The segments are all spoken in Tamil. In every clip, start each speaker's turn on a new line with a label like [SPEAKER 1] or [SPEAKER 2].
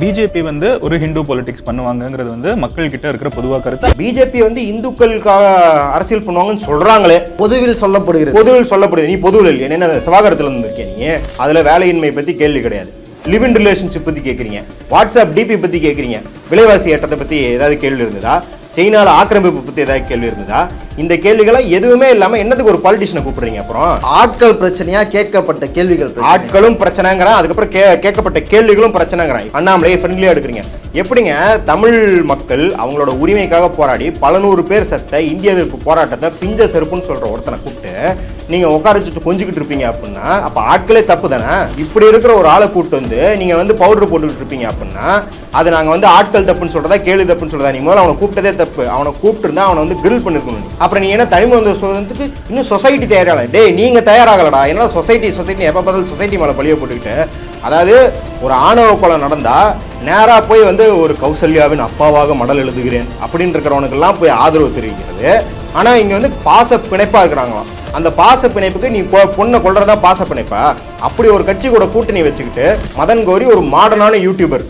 [SPEAKER 1] பிஜேபி வந்து ஒரு ஹிந்து பொலிட்டிக்ஸ் பண்ணுவாங்கங்கிறது வந்து மக்கள் கிட்ட இருக்கிற பொதுவாக கருத்து.
[SPEAKER 2] பிஜேபி வந்து இந்துக்களுக்காக அரசியல் பண்ணுவாங்கன்னு சொல்றாங்களே,
[SPEAKER 3] பொதுவில் சொல்லப்படுகிறது.
[SPEAKER 2] பொதுவில் சொல்லப்படுது. நீ பொதுவில் இல்லையா, என்ன சிவாகரத்துல இருந்திருக்கேன் நீ. அதுல வேலையின்மை பத்தி கேள்வி கிடையாது. லிவ் இன் ரிலேஷன்ஷிப் பத்தி கேட்குறீங்க, வாட்ஸ்அப் டிபி பத்தி கேட்குறீங்க, விலைவாசி ஏற்றத்தை பத்தி ஏதாவது கேள்வி இருந்ததா, சைனால ஆக்கிரமிப்பு பத்தி ஏதாவது கேள்வி இருந்ததா? இந்த கேள்விகளை எதுவுமே இல்லாம என்னத்துக்கு ஒரு பாலிட்டிஷனை கூப்பிடுறீங்க? அப்புறம்
[SPEAKER 3] ஆட்கள் பிரச்சனையா, கேட்கப்பட்ட கேள்விகள்,
[SPEAKER 2] ஆட்களும் பிரச்சனைங்கிறான், அதுக்கப்புறம் கேட்கப்பட்ட கேள்விகளும் பிரச்சனைங்கிறான். அண்ணாமலையை ஃப்ரெண்ட்லியா எடுக்கிறீங்க. எப்படிங்க தமிழ் மக்கள் அவங்களோட உரிமைக்காக போராடி பல நூறு பேர் செத்த இந்திய எதிர்ப்பு போராட்டத்தை பிஞ்ச செருப்புன்னு சொல்ற ஒருத்தனை கூப்பிட்டு நீங்க உட்கார வச்சுட்டு கொஞ்சிக்கிட்டு இருப்பீங்க அப்படின்னா அப்ப ஆட்களே தப்பு தானே? இப்படி இருக்கிற ஒரு ஆளை கூப்பிட்டு வந்து நீங்க வந்து பவுடர் போட்டுக்கிட்டு இருப்பீங்க அப்படின்னா அது நாங்க வந்து ஆட்கள் தப்புன்னு சொல்றதா கேள்வி தப்புன்னு சொல்றதா? நீ முதல்ல அவனை கூப்பிட்டதே தப்பு. அவனை கூப்பிட்டு இருந்தா அவனை வந்து கிரில் பண்ணிருக்கணும். அப்புறம் நீ என்ன தனிமை வந்து சுதந்திரத்துக்கு இன்னும் சொசைட்டி தயாராகல? டேய், நீங்க தயாராகலடா. என்ன சொசைட்டி எப்ப பார்த்தாலும் சொசைட்டி மேல பழிய போட்டுக்கிட்டு, அதாவது ஒரு ஆணவ கொலை நடந்தா நேரா போய் வந்து ஒரு கௌசல்யாவின் அப்பாவாக மடல் எழுதுகிறேன் அப்படின்னு இருக்கிறவனுக்கெல்லாம் போய் ஆதரவு தெரிவிக்கிறது. ஆனா இங்க வந்து பாச பிணைப்பா இருக்கிறாங்களாம். அந்த பாச பிணைப்புக்கு நீ பொண்ணை கொள்றதா பாச பிணைப்பா? அப்படி ஒரு கட்சி கூட கூட்டணி வச்சுக்கிட்டு மதன் கௌரி ஒரு மாடர்னான யூடியூபர்,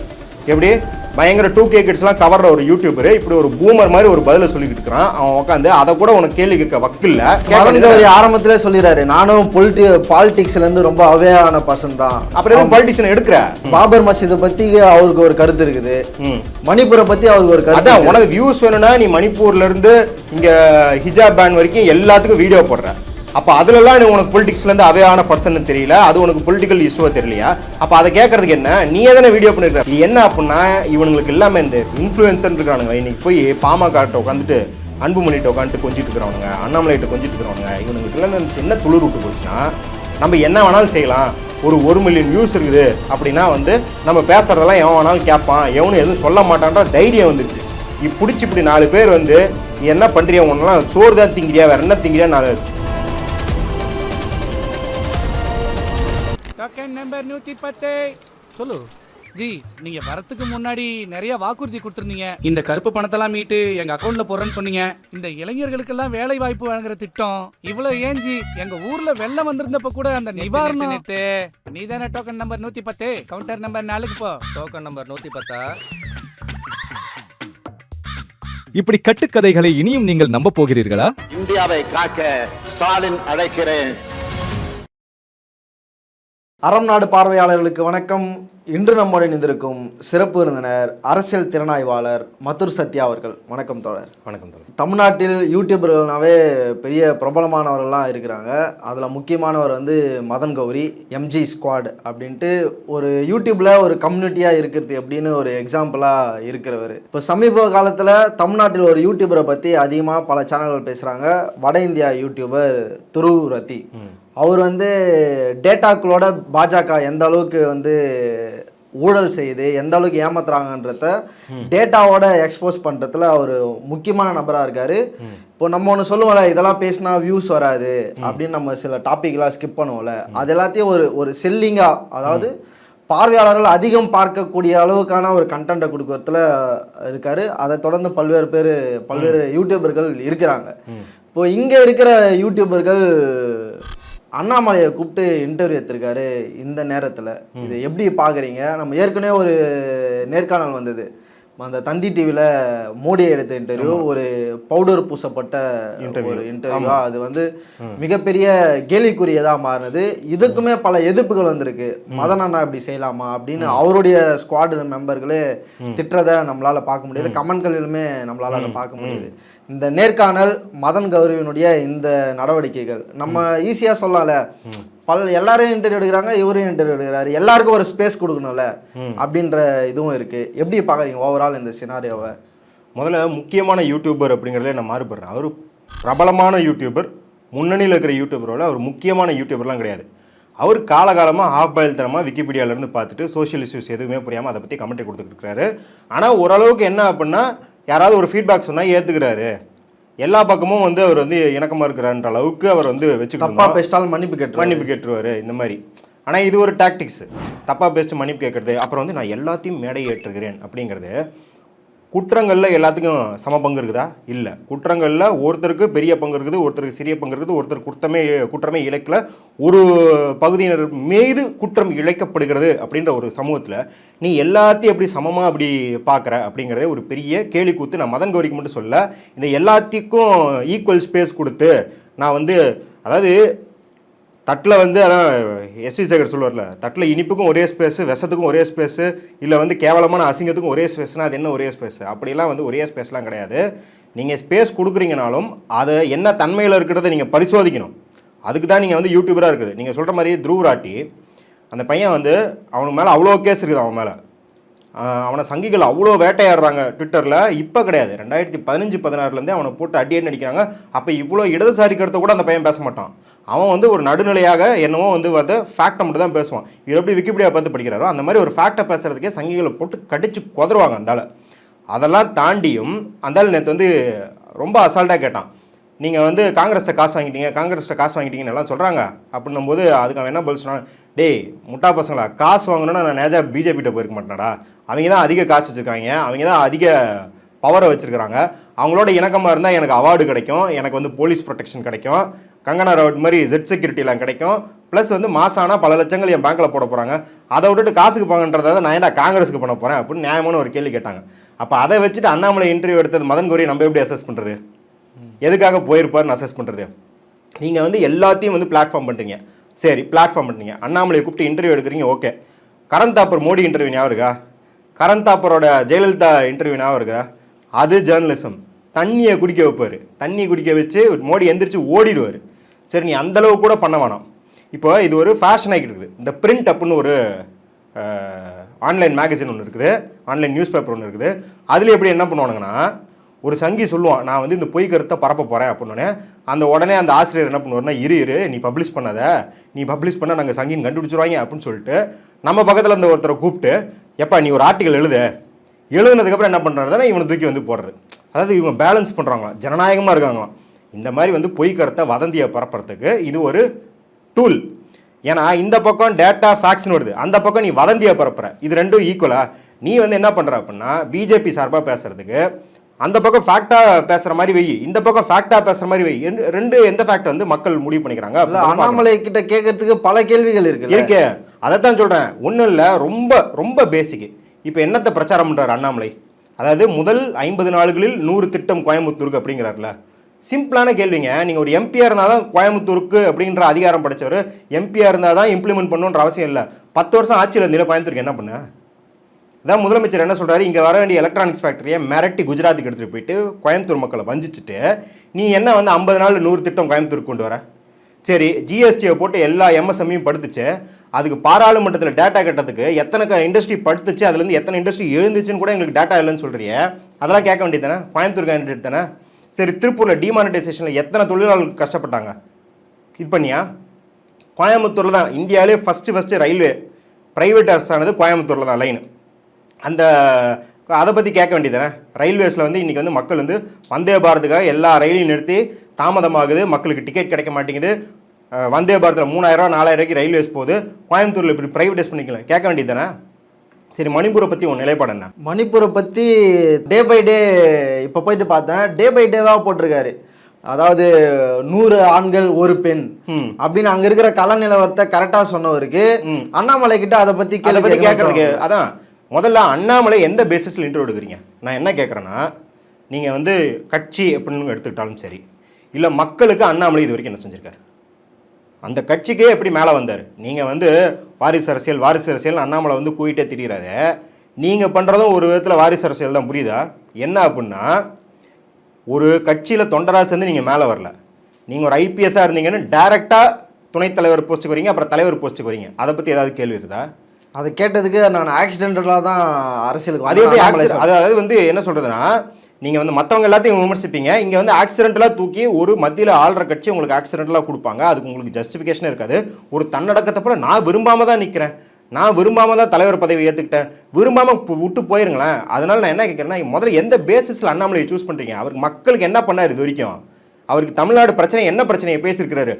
[SPEAKER 2] எப்படி பயங்கர 2K கிட்ஸ்லாம் கவர்ற ஒரு யூடியூபர், இப்படி ஒரு பூமர் மாதிரி ஒரு பதில சொல்லிக்கிட்டு இருக்கிறான். அவன் உட்காந்து அதை கூட உனக்கு கேள்வி கேட்க வக்கில்ல.
[SPEAKER 3] மதன் கௌரி ஆரம்பத்திலே சொல்லிடுறாரு, நானும் பாலிடிக்ஸ்ல இருந்து ரொம்ப அவேரான பர்சன் தான்.
[SPEAKER 2] அப்புறம் பாலிட்டிஷியன் எடுக்கிற
[SPEAKER 3] பாபர் மசீதை பத்தி அவருக்கு ஒரு கருத்து இருக்குது, மணிப்பூரை பத்தி அவருக்கு ஒரு கருத்து.
[SPEAKER 2] அதான் உனக்கு வியூஸ் வேணும்னா நீ மணிப்பூர்ல இருந்து இங்க ஹிஜாப் பேன் வரைக்கும் எல்லாத்துக்கும் வீடியோ போடுற. அப்ப அதுலலாம் உனக்கு பொலிட்டிக்ஸ்ல இருந்து அவையான பர்சன் தெரியல, அது உனக்கு பொலிட்டிக்கல் இஷ்யூவா தெரியலையா? அப்ப அதை கேட்கறதுக்கு என்ன? நீ எதனா வீடியோ பண்ணிருக்க? என்ன அப்படின்னா இவனுங்களுக்கு எல்லாமே இந்த இன்ஃபுளுசர் இருக்கானுங்க. இன்னைக்கு போய் பாமக உட்காந்துட்டு அன்புமணிட்ட உட்காந்துட்டு கொஞ்சிட்டு இருக்கிறவங்க, அண்ணாமலைகிட்ட கொஞ்சிட்டு இருக்கிறவங்க, இவனுங்களுக்கு எல்லாம் என்ன துளிர் விட்டு போச்சுன்னா நம்ம என்ன வேணாலும் செய்யலாம். ஒரு 1 மில்லியன் வியூஸ் இருக்குது அப்படின்னா வந்து நம்ம பேசுறதெல்லாம் எவன் வேணாலும் கேட்பான், எவனும் எதுவும் சொல்ல மாட்டான்ற தைரியம் வந்துருச்சு. பிடிச்சி இப்படி 4 பேர் வந்து என்ன பண்றிய, ஒன்னெல்லாம் சோறு தான் திங்கிறியா, வேற என்ன திங்கிறியா? 4
[SPEAKER 4] நம்பர் 110 சொல்லு ஜி. நீங்க வரத்துக்கு முன்னாடி நிறைய வாக்குறுதி கொடுத்துருந்தீங்க. இந்த கருப்பு பணத்தெல்லாம் மீட்டு எங்க அக்கௌண்ட்ல போறேன்னு சொன்னீங்க. இந்த இளைஞர்களுக்கெல்லாம் வேலை வாய்ப்பு வழங்குற திட்டம் இவ்வளவு ஏஞ்சி எங்க ஊர்ல வெள்ளம் வந்திருந்தப்ப கூட அந்த நிவாரணம் நீ தானே டோக்கன் நம்பர் 110 கவுண்டர் நம்பர் 4க்கு போ.
[SPEAKER 5] Token number 110.
[SPEAKER 6] இப்படி கட்டுக்கதைகளை இனியும் நீங்கள் நம்ப போகிறீர்களா?
[SPEAKER 7] இந்தியாவை காக்க ஸ்டாலின் அழைக்கிறேன்.
[SPEAKER 3] அறம் நாடு பார்வையாளர்களுக்கு வணக்கம். இன்று நம்முடன் இருந்திருக்கும் சிறப்பு விருந்தினர் அரசியல் திறனாய்வாளர் மதுர் சத்யா அவர்கள். வணக்கம் தோழர்.
[SPEAKER 2] வணக்கம் தோழர்.
[SPEAKER 3] தமிழ்நாட்டில் யூடியூபர்கள்னாவே பெரிய பிரபலமானவர்கள்லாம் இருக்கிறாங்க. அதில் முக்கியமானவர் வந்து மதன் கௌரி, எம்ஜி ஸ்குவாட் அப்படின்ட்டு ஒரு யூடியூப்பில் ஒரு கம்யூனிட்டியாக இருக்கிறது அப்படின்னு ஒரு எக்ஸாம்பிளாக இருக்கிறவர். இப்போ சமீப காலத்தில் தமிழ்நாட்டில் ஒரு யூடியூபரை பற்றி அதிகமாக பல சேனல்கள் பேசுகிறாங்க. வட இந்தியா யூடியூபர் துருவ் ரத்தி. அவர் வந்து டேட்டாக்களோட பாஜக எந்த அளவுக்கு வந்து ஊழல் செய்யுது, எந்த அளவுக்கு ஏமாத்துறாங்கன்றத டேட்டாவோட எக்ஸ்போஸ் பண்ணுறதுல அவர் முக்கியமான நபராக இருக்கார். இப்போ நம்ம ஒன்று சொல்லுவோம்ல, இதெல்லாம் பேசினா வியூஸ் வராது அப்படின்னு நம்ம சில டாப்பிக்லாம் ஸ்கிப் பண்ணுவோம்ல, அது எல்லாத்தையும் ஒரு செல்லிங்காக, அதாவது பார்வையாளர்கள் அதிகம் பார்க்கக்கூடிய அளவுக்கான ஒரு கண்டென்ட்டை கொடுக்கறதுல இருக்கார். அதை தொடர்ந்து பல்வேறு யூடியூபர்கள் இருக்கிறாங்க. இப்போ இங்கே இருக்கிற யூடியூபர்கள் அண்ணாமலையை கூப்பிட்டு இன்டர்வியூ எடுத்திருக்காரு. இந்த நேரத்தில் இதை எப்படி பார்க்குறீங்க? நம்ம ஏற்கனவே ஒரு நேர்காணல் வந்தது, அந்த தந்தி டிவியில் மோடியை எடுத்த இன்டர்வியூ, ஒரு பவுடர் பூசப்பட்ட ஒரு இன்டர்வியூ. அது வந்து மிகப்பெரிய கேள்விக்குரியதாக மாறினது. இதுக்குமே பல எதிர்ப்புகள் வந்திருக்கு. மதன் அண்ணா இப்படி செய்யலாமா அப்படின்னு அவருடைய ஸ்குவாட் மெம்பர்களே திட்டுறதை நம்மளால பார்க்க முடியுது. கமெண்ட்களிலுமே நம்மளால அதை பார்க்க முடியுது. இந்த நேர்காணல், மதன் கௌரியினுடைய இந்த நடவடிக்கைகள் நம்ம ஈஸியா சொல்லல, எல்லாரையும் இன்டர்வியூ எடுக்கிறாங்க, இவரையும் இன்டர்வியூ எடுக்கிறாரு, எல்லாருக்கும் ஒரு ஸ்பேஸ் கொடுக்கணும்ல அப்படின்ற இதுவும் இருக்கு. எப்படி பாக்குறீங்க ஓவரால் இந்த சினாரியோவை?
[SPEAKER 2] முதல்ல முக்கியமான யூடியூபர் அப்படிங்கிறதே நான் மாறுபடுறேன். அவர் பிரபலமான யூடியூபர், முன்னணியில் இருக்கிற யூடியூபரோட அவர் முக்கியமான யூடியூபர்லாம் கிடையாது. அவர் காலகாலமாக ஹாஃப் பாயில் தரமாக விக்கிபீடியாவிலேருந்து பார்த்துட்டு சோஷியல் இஷ்யூஸ் எதுவுமே புரியாமல் அதை பற்றி கமெண்ட் கொடுத்துட்டு இருக்காரு. ஆனால் ஓரளவுக்கு என்ன அப்படின்னா யாராவது ஒரு ஃபீட்பேக் சொன்னால் ஏற்றுக்கிறாரு, எல்லா பக்கமும் வந்து அவர் வந்து இணக்கமாக இருக்கிறான்ற அளவுக்கு அவர் வந்து வச்சுக்கிட்டு மன்னிப்பு கேட்டுருவார் இந்த மாதிரி. ஆனால் இது ஒரு டாக்டிக்ஸ், தப்பாக பேசிட்டு மன்னிப்பு கேட்கறது. அப்புறம் வந்து நான் எல்லாத்தையும் மேடை ஏற்றுகிறேன் அப்படிங்கிறது குற்றங்களில் எல்லாத்துக்கும் சம பங்கு இருக்குதா? இல்லை. குற்றங்களில் ஒருத்தருக்கு பெரிய பங்கு இருக்குது, ஒருத்தருக்கு சிறிய பங்கு இருக்குது, ஒருத்தர் குற்றமே இழைக்கல, ஒரு பகுதியினர் மீது குற்றம் இழைக்கப்படுகிறது அப்படின்ற ஒரு சமூகத்தில் நீ எல்லாத்தையும் எப்படி சமமாக அப்படி பார்க்குற அப்படிங்கிறதே ஒரு பெரிய கேலி கூத்து. நான் மதன் கௌரிக்கு மட்டும் சொல்ல, இந்த எல்லாத்துக்கும் ஈக்குவல் ஸ்பேஸ் கொடுத்து நான் வந்து, அதாவது தட்டில் வந்து அதான் எஸ்வி சேகர் சொல்லுவார்ல, தட்டில் இனிப்புக்கும் ஒரே ஸ்பேஸு, விஷத்துக்கும் ஒரே ஸ்பேஸு, இல்லை வந்து கேவலமான அசிங்கத்துக்கும் ஒரே ஸ்பேஸ்னால் அது என்ன ஒரே ஸ்பேஸு? அப்படிலாம் வந்து ஒரே ஸ்பேஸ்லாம் கிடையாது. நீங்கள் ஸ்பேஸ் கொடுக்குறீங்கனாலும் அதை என்ன தன்மையில் இருக்கிறத நீங்கள் பரிசோதிக்கணும். அதுக்கு தான் நீங்கள் வந்து யூடியூபராக இருக்குது. நீங்கள் சொல்கிற மாதிரி துருவராட்டி அந்த பையன் வந்து அவனுக்கு மேலே அவ்வளோ கேஸ் இருக்குது, அவன் மேலே அவனை சங்கிகள் அவ்வளோ வேட்டையாடுறாங்க ட்விட்டரில். இப்போ கிடையாது, 2015-16 அவனை போட்டு அடியேன்னு அடிக்கிறாங்க. அப்போ இவ்வளோ இடதுசாரி கருத்தை கூட அந்த பையன் பேச மாட்டான். அவன் வந்து ஒரு நடுநிலையாக என்னவோ வந்து ஃபேக்டை மட்டும் தான் பேசுவான். இவர் எப்படி விக்கிபீடியா பார்த்து படிக்கிறாரோ அந்த மாதிரி ஒரு ஃபேக்டை பேசுகிறதுக்கே சங்கிகளை போட்டு கடிச்சு கொதருவாங்க அந்தால. அதெல்லாம் தாண்டியும் அந்தால நேற்று வந்து ரொம்ப அசால்ட்டாக கேட்டான், நீங்கள் வந்து காங்கிரஸை காசு வாங்கிட்டீங்கன்னு எல்லாம் சொல்கிறாங்க அப்படின்னும் போது அதுக்கு அவன் என்ன பதில் சொன்னான், டேய் முட்டா பசங்களா, காசு வாங்கணுன்னா நான் நேஜா பிஜேபிகிட்ட போயிருக்க மாட்டேனாடா, அவங்க தான் அதிக காசு வச்சுருக்காங்க, அவங்க தான் அதிக பவரை வச்சுருக்கிறாங்க, அவங்களோட இணக்கமாக இருந்தால் எனக்கு அவார்டு கிடைக்கும், எனக்கு வந்து போலீஸ் ப்ரொடெக்ஷன் கிடைக்கும், கங்கனா ரவுட் மாதிரி ஜெட் செக்யூரிட்டிலாம் கிடைக்கும், ப்ளஸ் வந்து மாசானா பல லட்சங்கள் என் பேங்க்கில் போட போகிறாங்க, அதை விட்டுட்டு காசுக்கு போங்கன்றதை நான் ஏன்டா காங்கிரஸுக்கு பண்ண போகிறேன் அப்படின்னு நியாயமான ஒரு கேள்வி கேட்டாங்க. அப்போ அதை வச்சுட்டு அண்ணாமலை இன்டர்வியூ எடுத்தது மதன் கௌரி நம்ம எப்படி அசஸ் பண்ணுறது? எதுக்காக போயிருப்பாருன்னு அசஸ் பண்ணுறது? நீங்கள் வந்து எல்லாத்தையும் வந்து பிளாட்ஃபார்ம் பண்ணுறீங்க. சரி, பிளாட்ஃபார்ம் பண்ணுறீங்க, அண்ணாமலையை கூப்பிட்டு இன்டர்வியூ எடுக்கிறீங்க, ஓகே. கரண் தாப்பர் மோடி இன்டர்வியூ ஞாபகம் இருக்கா? கரண் தாப்பரோட ஜெயலலிதா இன்டர்வியூ ஞாபகம் இருக்கா? அது ஜேர்னலிசம். தண்ணியை குடிக்க வைப்பார், தண்ணி குடிக்க வச்சு மோடி எந்திரிச்சு ஓடிடுவார். சரி, நீ அந்தளவு கூட பண்ண வேணாம். இப்போ இது ஒரு ஃபேஷன் ஆகிட்டு இருக்குது. இந்த பிரிண்ட் அப்புன்னு ஒரு ஆன்லைன் மேகசின் ஒன்று இருக்குது, ஆன்லைன் நியூஸ் பேப்பர் ஒன்று இருக்குது. அதில் எப்படி என்ன பண்ணுவானுங்கன்னா, ஒரு சங்கி சொல்லுவான், நான் வந்து இந்த பொய் கருத்தை பரப்ப போகிறேன் அப்படின்னே, அந்த உடனே அந்த ஆசிரியர் என்ன பண்ணுவார்னா, இரு நீ பப்ளிஷ் பண்ணாத, நீ பப்ளிஷ் பண்ணால் நாங்கள் சங்கின்னு கண்டுபிடிச்சிருவாங்க அப்படின்னு சொல்லிட்டு நம்ம பக்கத்தில் இருந்த ஒருத்தரை கூப்பிட்டு, எப்பா நீ ஒரு ஆர்டிக்கல் எழுதுனதுக்கப்புறம் என்ன பண்ணுறதுனா இவனை தூக்கி வந்து போடுறது. அதாவது இவங்க பேலன்ஸ் பண்ணுறாங்களாம், ஜனநாயகமாக இருக்காங்களாம். இந்த மாதிரி வந்து பொய் கருத்தை வதந்தியை பரப்புறதுக்கு இது ஒரு டூல். ஏன்னா இந்த பக்கம் டேட்டா ஃபேக்ட்ஸ்னு வருது, அந்த பக்கம் நீ வதந்தியை பரப்புற, இது ரெண்டும் ஈக்குவலா. நீ வந்து என்ன பண்ணுற அப்படின்னா, பிஜேபி சார்பாக பேசுறதுக்கு அந்த பக்கம் ஃபேக்டாக பேசுகிற மாதிரி வை, இந்த பக்கம் ஃபேக்டாக பேசுகிற மாதிரி வை, ரெண்டு எந்த ஃபேக்ட் வந்து மக்கள் முடிவு பண்ணிக்கிறாங்க.
[SPEAKER 3] அண்ணாமலை கிட்ட கேட்கறதுக்கு பல கேள்விகள் இருக்கு.
[SPEAKER 2] அதைத்தான் சொல்கிறேன், ஒன்றும் இல்லை, ரொம்ப ரொம்ப பேசிக்கு. இப்போ என்னத்தை பிரச்சாரம் பண்ணுறாரு அண்ணாமலை? அதாவது முதல் 50 நாடுகளில் 100 திட்டம் கோயம்புத்தூருக்கு அப்படிங்கிறாருல. சிம்பிளான கேள்விங்க. நீங்கள் ஒரு எம்பியாக இருந்தால் தான் கோயம்புத்தூருக்கு அப்படின்ற அதிகாரம் படைச்சவர், எம்பியாக இருந்தால் தான் இம்ப்ளிமெண்ட் பண்ணணுன்ற அவசியம் இல்லை. 10 வருஷம் ஆட்சியில் இருந்தீங்க, கோயம்புத்தூருக்கு என்ன பண்ண? அதான் முதலமைச்சர் என்ன சொல்கிறாரு, இங்கே வர வேண்டிய எலக்ட்ரானிக்ஸ் ஃபேக்டரியை மிரட்டி குஜராத்துக்கு எடுத்துகிட்டு போயிட்டு கோயம்புத்தூர் மக்களை வஞ்சிச்சுட்டு நீ என்ன வந்து 50 நாள் 100 திட்டம் கோயம்புத்தூருக்கு கொண்டு வர? சரி, ஜிஎஸ்டியை போட்டு எல்லா எம்எஸ்எம்மையும் படுத்துச்சு, அதுக்கு பாராளுமன்றத்தில் டேட்டா கட்டத்துக்கு எத்தனை இண்டஸ்ட்ரி படுத்துச்சு, அதுலேருந்து எத்தனை இண்டஸ்ட்ரி எழுந்துச்சுன்னு கூட எங்களுக்கு டேட்டா இல்லைன்னு சொல்கிறிய, அதெல்லாம் கேட்க வேண்டியது தானே? கோயம்புத்தூர் கேண்டிடேட் தானே. சரி, திருப்பூரில் டிமானிட்டைசேஷனில் எத்தனை தொழிலாளர்கள் கஷ்டப்பட்டாங்க, இது பண்ணியா? கோயம்புத்தூரில் தான் இந்தியாவிலே ஃபஸ்ட்டு ரயில்வே ப்ரைவேட் அரசானது கோயம்புத்தூரில் தான் லைனு. அதை பற்றி கேட்க வேண்டியது தானே? ரயில்வேஸில் வந்து இன்றைக்கி வந்து மக்கள் வந்து வந்தே பாரத்துக்காக எல்லா ரயிலையும் நிறுத்தி தாமதமாகுது, மக்களுக்கு டிக்கெட் கிடைக்க மாட்டேங்குது. வந்தே பாரத்தில் 3000 4000 ரயில்வேஸ் போகுது, கோயம்புத்தூரில் இப்படி ப்ரைவேடைஸ் பண்ணிக்கலாம், கேட்க வேண்டியது தானே? சரி, மணிப்பூரை பற்றி உன் நிலைப்பாடு என்ன?
[SPEAKER 3] மணிப்பூரை பற்றி டே பை டே இப்போ போயிட்டு பார்த்தேன், டே பை டேவாக போட்டிருக்காரு. அதாவது 100 ஆண்கள் 1 பெண் அப்படின்னு அங்கே இருக்கிற கள நிலவரத்தை கரெக்டாக சொன்னவருக்கு அண்ணாமலை கிட்ட அதை பற்றி
[SPEAKER 2] கேட்கறதுக்கு. அதான் முதல்ல அண்ணாமலை எந்த பேசிஸில் இன்டர்வியூ எடுக்கிறீங்க? நான் என்ன கேட்குறேன்னா, நீங்கள் வந்து கட்சி எப்படின்னு எடுத்துக்கிட்டாலும் சரி, இல்லை மக்களுக்கு அண்ணாமலை இது வரைக்கும் என்ன செஞ்சுருக்காரு? அந்த கட்சிக்கே எப்படி மேலே வந்தார்? நீங்கள் வந்து வாரிசு அரசியல் அண்ணாமலை வந்து கூயிட்டே திரிகிறாரு. நீங்கள் பண்ணுறதும் ஒரு விதத்தில் வாரிசு அரசியல் தான், புரியுதா? என்ன அப்படின்னா, ஒரு கட்சியில் தொண்டராக சேர்ந்து நீங்கள் மேலே வரல, நீங்கள் ஒரு ஐபிஎஸ்ஸாக இருந்தீங்கன்னு டைரெக்டாக துணைத் தலைவர் போஸ்ட்டுக்கு வரீங்க, அப்புறம் தலைவர் போஸ்ட்டுக்கு வரீங்க. அதை பற்றி ஏதாவது கேள்வி இருக்குதா?
[SPEAKER 3] அதை கேட்டதுக்கு நான் ஆக்சிடென்டலாக தான் அரசியலுக்கு.
[SPEAKER 2] அதாவது வந்து என்ன சொல்கிறதுனா, நீங்கள் வந்து மற்றவங்க எல்லாத்தையும் விமர்சிப்பீங்க, இங்கே வந்து ஆக்சிடென்டலாக தூக்கி ஒரு மத்தியில் ஆள்ற கட்சி உங்களுக்கு ஆக்சிடென்டலாக கொடுப்பாங்க, அதுக்கு உங்களுக்கு ஜஸ்டிஃபிகேஷனே இருக்காது. ஒரு தன்னடக்கத்தை போல நான் விரும்பாமல் தான் நிற்கிறேன், நான் விரும்பாமல் தான் தலைவர் பதவி ஏற்றுக்கிட்டேன், விரும்பாமல் விட்டு போயிருங்களேன். அதனால் நான் என்ன கேட்குறேன்னா, முதல்ல எந்த பேசிஸில் அண்ணாமலையை சூஸ் பண்ணுறீங்க? அவருக்கு மக்களுக்கு என்ன பண்ணார் இது வரைக்கும்? அவருக்கு தமிழ்நாடு பிரச்சனை என்ன பிரச்சனையை பேசியிருக்கிறாரு?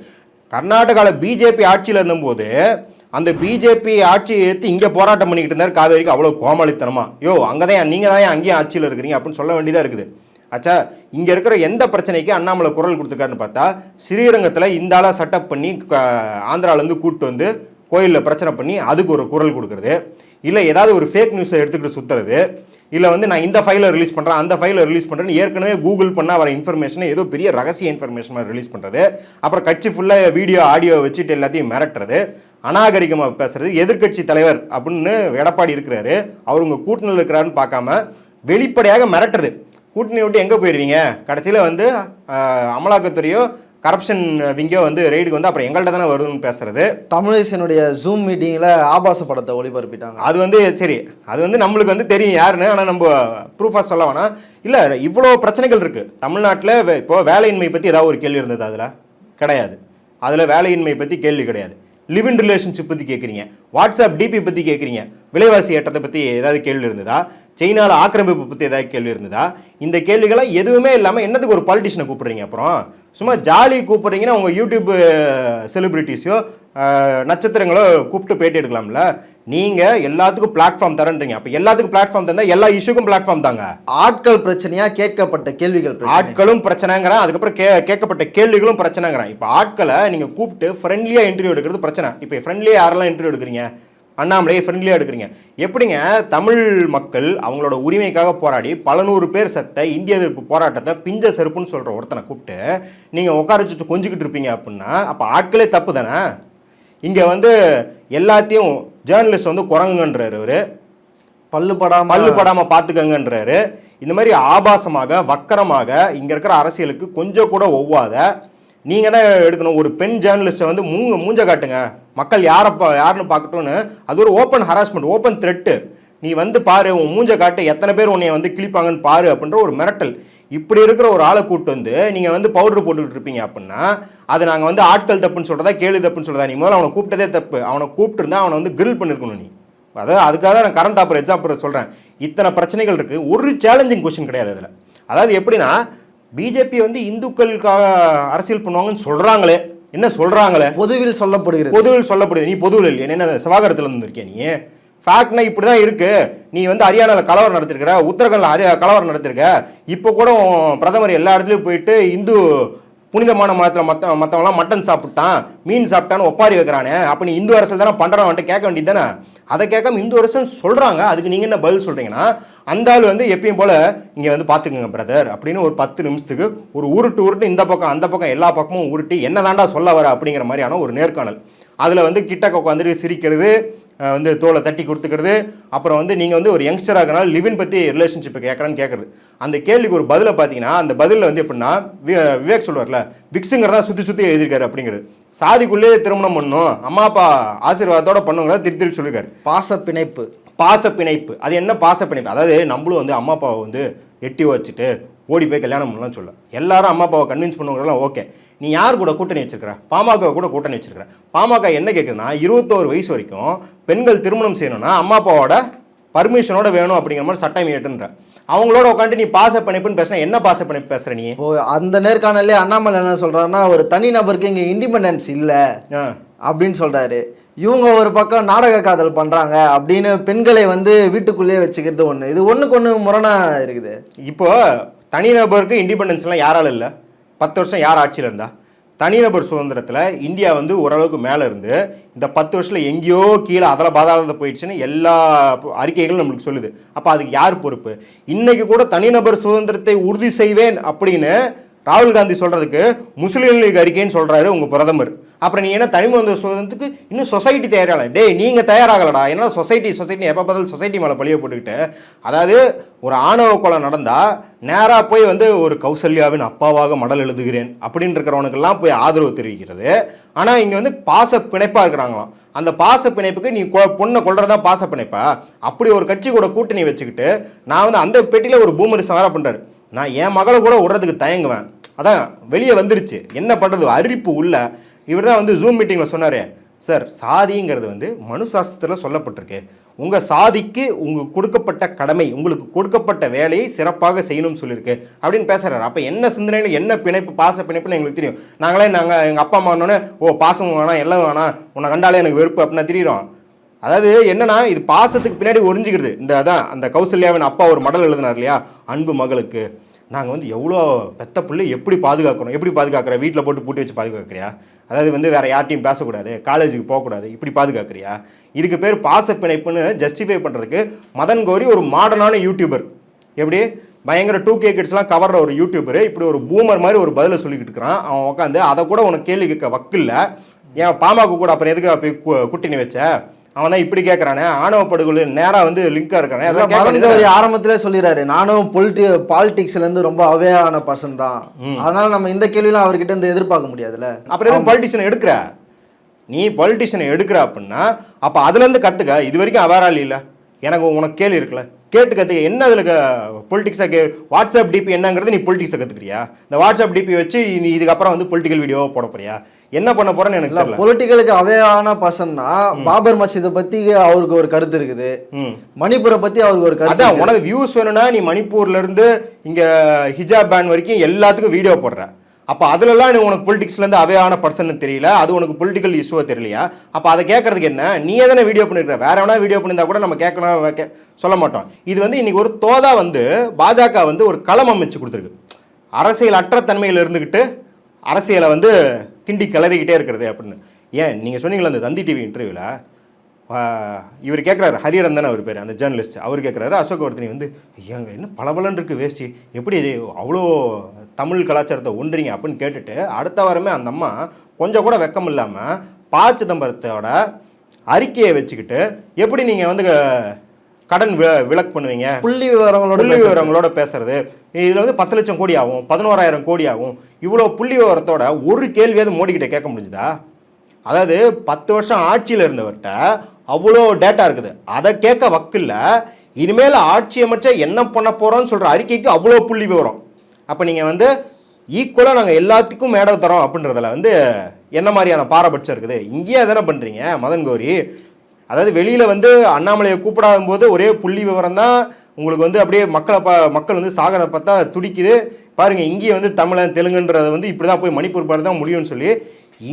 [SPEAKER 2] கர்நாடகாவில் பிஜேபி ஆட்சியில் இருந்தபோது அந்த பிஜேபி ஆட்சியை ஏற்று இங்கே போராட்டம் பண்ணிக்கிட்டு இருந்தார் காவேரிக்கு அவ்வளோ கோமாளித்தனமா. அங்கதான் நீங்கள் தான் அங்கேயும் ஆட்சியில் இருக்கிறீங்க அப்படின்னு சொல்ல வேண்டியதாக இருக்குது. ஆச்சா, இங்கே இருக்கிற எந்த பிரச்சனைக்கு அண்ணாமலை குரல் கொடுத்துருக்காருன்னு பார்த்தா, ஸ்ரீரங்கத்தில் இந்த ஆளாக செட்டப் பண்ணி ஆந்திராவிலேருந்து கூப்பிட்டு வந்து கோயிலில் பிரச்சனை பண்ணி அதுக்கு ஒரு குரல் கொடுக்குறது, இல்லை ஏதாவது ஒரு ஃபேக் நியூஸை எடுத்துக்கிட்டு சுற்றுறது, இல்லை வந்து நான் இந்த ஃபைலை ரிலீஸ் பண்ணுறேன் அந்த ஃபைலை ரிலீஸ் பண்ணுறேன்னு ஏற்கனவே கூகுள் பண்ணால் வர இன்ஃபர்மேஷனை ஏதோ பெரிய ரகசிய இன்ஃபர்மேஷன் ரிலீஸ் பண்ணுறது, அப்புறம் கட்சி ஃபுல்லாக வீடியோ ஆடியோ வச்சுட்டு எல்லாத்தையும் மிரட்டுறது, அநாகரிகமாக பேசுறது. எதிர்கட்சி தலைவர் அப்படின்னு எடப்பாடி இருக்கிறாரு, அவர் உங்கள் கூட்டணியில் இருக்கிறாருன்னு பார்க்காம வெளிப்படையாக மிரட்டுறது. கூட்டணி விட்டு எங்கே போயிடுவீங்க, கடைசியில் வந்து அமலாக்கத்துறையோ கரப்ஷன் விங்கோ வந்து ரெய்டுக்கு வந்து அப்புறம் எங்கள்கிட்ட தானே வருதுன்னு பேசுறது.
[SPEAKER 3] தமிழிசையினுடைய ஜூம் மீட்டிங்கில் ஆபாச படத்தை ஒளிபரப்பிட்டாங்க.
[SPEAKER 2] அது வந்து சரி, அது வந்து நம்மளுக்கு வந்து தெரியும் யாருன்னு, ஆனால் நம்ம ப்ரூஃபாக சொல்ல வேணாம். இல்லை, இவ்வளோ பிரச்சனைகள் இருக்குது தமிழ்நாட்டில். இப்போ வேலையின்மை பற்றி ஏதாவது ஒரு கேள்வி இருந்தது? அதில் கிடையாது. அதில் வேலையின்மை பற்றி கேள்வி கிடையாது. லிவ் இன் ரிலேஷன்ஷிப் பற்றி கேட்குறீங்க, வாட்ஸ்அப் டிபி பற்றி கேட்குறீங்க, விலைவாசி ஏற்றத்தை பற்றி ஏதாவது கேள்வி இருந்ததா, சைனாவில் ஆக்கிரமிப்பு பற்றி ஏதாவது கேள்வி இருந்ததா? இந்த கேள்விகளாம் எதுவுமே இல்லாமல் என்னதுக்கு ஒரு பாலிட்டிஷனை கூப்பிட்றீங்க? அப்புறம் சும்மா ஜாலி கூப்பிட்றீங்கன்னா உங்கள் யூடியூப் செலிபிரிட்டிஸோ நட்சத்திரங்களோ கூப்பிட்டு பேட்டி எடுக்கலாம்ல. நீங்கள் எல்லாத்துக்கும் பிளாட்ஃபார்ம் தரன்றீங்க. அப்போ எல்லாத்துக்கும் பிளாட்ஃபார்ம் தந்தால் எல்லா இஷ்யூக்கும் பிளாட்ஃபார்ம் தாங்க.
[SPEAKER 3] ஆட்கள் பிரச்சனையா கேட்கப்பட்ட கேள்விகள்?
[SPEAKER 2] ஆட்களும் பிரச்சனைங்கிறான், அதுக்கப்புறம் கேட்கப்பட்ட கேள்விகளும் பிரச்சனைங்கிறான். இப்போ ஆட்களை நீங்கள் கூப்பிட்டு ஃப்ரெண்ட்லியாக இன்டர்வியூ எடுக்கிறது பிரச்சனை. இப்போ ஃப்ரெண்ட்லியாக யாரெல்லாம் இன்டர்வியூ எடுக்கிறீங்க? அண்ணாமலையை ஃப்ரெண்ட்லியாக எடுக்கிறீங்க. எப்படிங்க தமிழ் மக்கள் அவங்களோட உரிமைக்காக போராடி பல நூறு பேர் செத்த இந்திய எதிர்ப்பு போராட்டத்தை பிஞ்ச செருப்புன்னு சொல்கிற ஒருத்தனை கூப்பிட்டு நீங்கள் உட்கார வச்சுட்டு கொஞ்சிக்கிட்டு இருப்பீங்க அப்படின்னா அப்போ ஆட்களே தப்பு தானே? இங்கே வந்து எல்லாத்தையும் ஜேர்னலிஸ்ட் வந்து குரங்குன்றாரு, அவர் பல்லு படாமல் பார்த்துக்கங்கன்றாரு. இந்த மாதிரி ஆபாசமாக வக்கரமாக இங்கே இருக்கிற அரசியலுக்கு கொஞ்சம் கூட ஒவ்வாத நீங்கள் தான் எடுக்கணும். ஒரு பெண் ஜேர்னலிஸ்ட்டை வந்து மூஞ்ச காட்டுங்க, மக்கள் யாருன்னு பார்க்கட்டும்னு. அது ஒரு ஓப்பன் ஹராஸ்மெண்ட், ஓப்பன் த்ரெட்டு. நீ வந்து பாரு, உன் மூஞ்ச காட்டு, எத்தனை பேர் உன்னை வந்து கிழிப்பாங்கன்னு பாரு அப்படின்ற ஒரு மிரட்டல். இப்படி இருக்கிற ஒரு ஆளை கூப்பிட்டு வந்து நீங்கள் வந்து பவுடர் போட்டுக்கிட்டு இருப்பீங்க அப்படின்னா அது நாங்கள் வந்து ஆட்கள் தப்புன்னு சொல்கிறதா கேள்வி தப்புன்னு சொல்கிறதா? நீ முதல்ல அவனை கூப்பிட்டதே தப்பு. அவனை கூப்பிட்டுருந்தா அவனை வந்து கிரில் பண்ணியிருக்கணும் நீ. அதாவது அதுக்காக தான் நான் கரண்ட் ஆப்பர் எக்ஸாம்பிள் சொல்கிறேன். இத்தனை பிரச்சனைகள் இருக்குது, ஒரு சேலஞ்சிங் கொஸ்டின் கிடையாது அதில். அதாவது எப்படின்னா, பிஜேபி வந்து இந்துக்களுக்காக அரசியல் பண்ணுவாங்கன்னு சொல்கிறாங்களே, என்ன சொல்கிறாங்களே, பொதுவில் சொல்லப்படுது. நீ பொதுவில் இல்லையா? என்ன சிவாகரத்தில் இருந்திருக்கியா நீ? ஃபேக்ட்னா இப்படி தான் இருக்குது. நீ வந்து ஹரியானாவில் கலவரம் நடத்திருக்கிற, உத்தரகாண்டில் கலவரம் நடத்திருக்க. இப்போ கூட பிரதமர் எல்லா இடத்துலையும் போயிட்டு இந்து புனிதமான மதத்தில் மற்றவங்களாம் மட்டன் சாப்பிட்டான், மீன் சாப்பிட்டான்னு ஒப்பாரி வைக்கிறானே, அப்போ நீ இந்து அரசியல் தானே பண்ணுறான் வந்துட்டு கேட்க வேண்டியது தானே? அதை கேட்காம இந்து அரசுன்னு சொல்கிறாங்க. அதுக்கு நீங்கள் என்ன பதில் சொல்கிறீங்கன்னா, அந்த ஆள் வந்து எப்பயும் போல் இங்கே வந்து பார்த்துக்குங்க பிரதர் அப்படின்னு ஒரு 10 நிமிஷத்துக்கு ஒரு உருட்டு இந்த பக்கம் அந்த பக்கம் எல்லா பக்கமும் உருட்டி என்ன தாண்டா சொல்ல வர அப்படிங்கிற மாதிரியான ஒரு நேர்காணல். அதில் வந்து கிட்டக்க உட்காந்துட்டு சிரிக்கிறது, வந்து தோலை தட்டி கொடுத்துக்கிறது. அப்புறம் வந்து நீங்கள் வந்து ஒரு யங்ஸ்டராக இருக்கனால லிவின் பற்றி ரிலேஷன்ஷிப்பை கேட்குறான்னு கேட்குறது. அந்த கேள்விக்கு ஒரு பதிலை பார்த்தீங்கன்னா, அந்த பதிலில் வந்து எப்படின்னா, விவேக் சொல்லுவார்ல, விக்ஸுங்கிறதா சுற்றி எழுதியிருக்காரு அப்படிங்கிறது. சாதிக்குள்ளே திருமணம் பண்ணணும், அம்மா அப்பா ஆசீர்வாதத்தோட பண்ணுங்கிறத திருப்பி சொல்லியிருக்காரு. பாசப்பிணைப்பு. அது என்ன பாசப்பிணைப்பு? அதாவது நம்மளும் வந்து அம்மா அப்பாவை வந்து எட்டி வச்சுட்டு ஓடி போய் கல்யாணம் பண்ணலாம் சொல்ல. எல்லாரும் அம்மா அப்பாவை கன்வின்ஸ் பண்ணுவாங்கலாம் ஓகே. நீ யார் கூட கூட்டணி வச்சிருக்கிற? பாமக கூட கூட்டணி வச்சிருக்கிற. பாமக என்ன கேட்குதுன்னா, 21 வயசு வரைக்கும் பெண்கள் திருமணம் செய்யணும்னா அம்மா அப்பாவோட பர்மிஷனோட வேணும் அப்படிங்கிற மாதிரி சட்டம் ஏற்றுன்ற. அவங்களோட உட்காந்து நீ பாசப்பிணைப்புன்னு பேசுனா என்ன பாசப்பிணைப்பு பேசுற நீ?
[SPEAKER 3] அந்த நேர்காணலே அண்ணாமலை என்ன சொல்றாருன்னா, ஒரு தனி நபருக்கு இங்கே இண்டிபெண்டன்ஸ் இல்லை அப்படின்னு சொல்றாரு. இவங்க ஒரு பக்கம் நாடக காதல் பண்றாங்க அப்படின்னு பெண்களை வந்து வீட்டுக்குள்ளேயே வச்சுக்கிறது ஒன்று. இது ஒன்றுக்கு ஒன்று முரணா இருக்குது.
[SPEAKER 2] இப்போ தனிநபருக்கு இண்டிபெண்டன்ஸ்லாம் யாரால இல்லை? 10 வருஷம் யார் ஆட்சியில் இருந்தா? தனிநபர் சுதந்திரத்தில் இந்தியா வந்து ஓரளவுக்கு மேலே இருந்து இந்த 10 வருஷத்தில் எங்கேயோ கீழே அதில் பாதாளத்தை போயிடுச்சுன்னு எல்லா அறிக்கைகளும் நம்மளுக்கு சொல்லுது. அப்போ அதுக்கு யார் பொறுப்பு? இன்னைக்கு கூட தனிநபர் சுதந்திரத்தை உறுதி செய்வேன் அப்படின்னு ராகுல் காந்தி சொல்றதுக்கு முஸ்லீம் லீக் அறிக்கைன்னு சொல்றாரு உங்க பிரதமர். அப்புறம் நீ என்ன தனிமனித சுதந்திரத்துக்கு இன்னும் சொசைட்டி தயாராகல? டேய், நீங்க தயாராகலடா. என்ன சொசைட்டி எப்போ பார்த்தாலும் சொசைட்டி மேலே பழிய போட்டுக்கிட்டு. அதாவது ஒரு ஆணவ கொலை நடந்தா நேராக போய் வந்து ஒரு கௌசல்யாவின் அப்பாவாக மடல் எழுதுகிறேன் அப்படின்னு இருக்கிறவனுக்கெல்லாம் போய் ஆதரவு தெரிவிக்கிறது. ஆனால் இங்கே வந்து பாச பிணைப்பாக இருக்கிறாங்களாம். அந்த பாச பிணைப்புக்கு நீ பொண்ணை கொள்றதா பாச பிணைப்பா? அப்படி ஒரு கட்சி கூட கூட்டணி வச்சுக்கிட்டு நான் வந்து அந்த பெட்டியில் ஒரு பூமரிசம் வேற பண்ணுறாரு. நான் என் மகளை கூட விடுறதுக்கு தயங்குவேன். அதான் வெளியே வந்துருச்சு, என்ன பண்ணுறது, அரிப்பு உள்ள. இவர் தான் வந்து ஜூம் மீட்டிங்கில் சொன்னார், சார் சாதிங்கிறது வந்து மனு சாஸ்திரத்தில் சொல்லப்பட்டிருக்கு. உங்கள் சாதிக்கு உங்களுக்கு கொடுக்கப்பட்ட கடமை, உங்களுக்கு கொடுக்கப்பட்ட வேலையை சிறப்பாக செய்யணும்னு சொல்லியிருக்கு அப்படின்னு பேசுகிறாரு. அப்போ என்ன சிந்தனையில் என்ன பிணைப்பு, பாச பிணைப்புன்னு எங்களுக்கு தெரியும். நாங்கள் எங்கள் அப்பா அம்மானோடனே பாசம் வேணாம் எல்லாம் வேணாம், உன்னை கண்டாலே எனக்கு வெறுப்பு அப்படின்னா தெரியும். அதாவது என்னன்னா, இது பாசத்துக்கு பின்னாடி ஒரிஞ்சுக்கிறது. அதான் அந்த கௌசல்யாவின் அப்பா ஒரு மடல் எழுதினார் இல்லையா, அன்பு மகளுக்கு நாங்கள் எவ்வளோ பெத்த பிள்ளை எப்படி பாதுகாக்கணும், எப்படி பாதுகாக்கிற, வீட்டில் போட்டு பூட்டி வச்சு பாதுகாக்கிறியா, அதாவது வேறு யார்ட்டையும் பேசக்கூடாது, காலேஜுக்கு போகக்கூடாது, இப்படி பாதுகாக்கிறியா? இதுக்கு பேர் பாச பிணைப்புன்னு ஜஸ்டிஃபை பண்ணுறதுக்கு மதன் கௌரி ஒரு மாடர்னான யூடியூபர், எப்படி பயங்கர 2K கிட்ஸ்லாம் கவர்ற ஒரு யூடியூபர் இப்படி ஒரு பூமர் மாதிரி ஒரு பதிலை சொல்லிக்கிட்டு இருக்கிறான். அவன் உட்காந்து அதை கூட உனக்கு கேள்வி கேட்க வக்கில்ல. ஏன் பாமாக்கு கூட அப்புறம் எதுக்கு போய் குட்டினி வச்ச, அவன் தான் இப்படி கேட்கறானே, ஆணவ படுகொலை நேரா லிங்கா இருக்கானே.
[SPEAKER 3] மதன் கௌரி ஆரம்பத்திலே சொல்லிடுறாரு, நானும் பாலிடிக்ஸ்ல இருந்து ரொம்ப அவேரான பர்சன் தான், அதனால நம்ம இந்த கேள்வியெல்லாம் அவர்கிட்ட இருந்து எதிர்பார்க்க முடியாதுல்ல.
[SPEAKER 2] அப்புறம் எதுவும் பாலிட்டிஷியன் எடுக்கிற, நீ பாலிட்டிஷியனை எடுக்கிற அப்படின்னா அப்போ அதுலேருந்து கற்றுக்க. இது வரைக்கும் அவேரால் இல்லை, எனக்கு உனக்கு கேள்வி இருக்குல்ல, கேட்டு கற்றுக்க. என்ன அதில் பொலிட்டிக்ஸாக வாட்ஸ்அப் டிபி என்னங்கிறது நீ பொலிட்டிக்ஸை கற்றுக்கிறியா? இந்த வாட்ஸ்அப் டிபி வச்சு நீ இதுக்கப்புறம் பொலிட்டிக்கல் வீடியோவை போட போறியா? என்ன பண்ண போறேன்னு எனக்கு தெரியல.
[SPEAKER 3] பொலிட்டிக்கலுக்கு அவேரான பர்சன்னா பாபர் மசீதை பத்தி அவருக்கு ஒரு கருத்து இருக்குது, மணிப்பூரை பத்தி அவருக்கு ஒரு கருத்து.
[SPEAKER 2] அதான் உனக்கு வியூஸ் வேணும்னா நீ மணிப்பூர்ல இருந்து இங்க ஹிஜாப் பேன் வரைக்கும் எல்லாத்துக்கும் வீடியோ போடுற. அப்போ அதுலலாம் நீ உனக்கு பொலிட்டிக்ஸ்லேருந்து அவேரான பர்சன் தெரியல, அது உனக்கு பொலிட்டிக்கல் இஷ்யூவாக தெரியலையா? அப்போ அதை கேட்கறதுக்கு என்ன, நீ எதனா வீடியோ பண்ணிருக்க, வேற எவனா வீடியோ பண்ணியிருந்தா கூட நம்ம கேட்கணும் சொல்ல மாட்டோம். இது இன்னைக்கு ஒரு தோதா பாஜக ஒரு களம் அமைச்சு கொடுத்துருக்கு. அரசியல் அற்ற தன்மையில் இருந்துக்கிட்டு அரசியலை கிண்டி கிளறிக்கிட்டே இருக்கிறது அப்படின்னு. ஏன் நீங்கள் சொன்னீங்களா அந்த தந்தி டிவி இன்டர்வியூவில் இவர் கேட்குறாரு, ஹரியரன் தானே அவர் பேர், அந்த ஜேர்னலிஸ்ட், அவர் கேட்குறாரு அசோகவர்தனி ஏங்க என்ன பளபளன்னு இருக்குது வேஷ்டி, எப்படி இது அவ்வளோ தமிழ் கலாச்சாரத்தை ஒன்றிங்க அப்படின்னு கேட்டுட்டு அடுத்த வாரமே அந்த அம்மா கொஞ்சம் கூட வெக்கம் இல்லாமல் ப. சிதம்பரத்தோட அறிக்கையை வச்சுக்கிட்டு எப்படி நீங்கள் கடன் விலக்கு பண்ணுவீங்க, புள்ளி விவரங்களோட பேசுறது, இதில் 10 லட்சம் கோடி ஆகும், 11,000 கோடி ஆகும், இவ்வளோ புள்ளி விவரத்தோட ஒரு கேள்வியாவது மோடிக்கிட்ட கேட்க முடிஞ்சுதா? அதாவது 10 வருஷம் ஆட்சியில் இருந்தவர்கிட்ட அவ்வளோ டேட்டா இருக்குது, அதை கேட்க வக்கில்ல. இனிமேல் ஆட்சி அமைச்சா என்ன பண்ண போகிறோன்னு சொல்கிற அறிக்கைக்கு அவ்வளோ புள்ளி விவரம். அப்போ நீங்கள் ஈக்குவலாக நாங்கள் எல்லாத்துக்கும் மேடை தரோம் அப்படின்றதுல என்ன மாதிரியான பாரபட்சம் இருக்குது? இங்கேயே தானே பண்ணுறீங்க மதன் கௌரி. அதாவது வெளியில் அண்ணாமலையை கூப்பிடாத போது ஒரே புள்ளி விவரம் தான் உங்களுக்கு அப்படியே மக்கள் சாகரை பார்த்தா துடிக்குது பாருங்க. இங்கேயே தமிழன் தெலுங்குன்றதை இப்படி தான் போய் மணிப்பூர் பாடு தான் முடியும்னு சொல்லி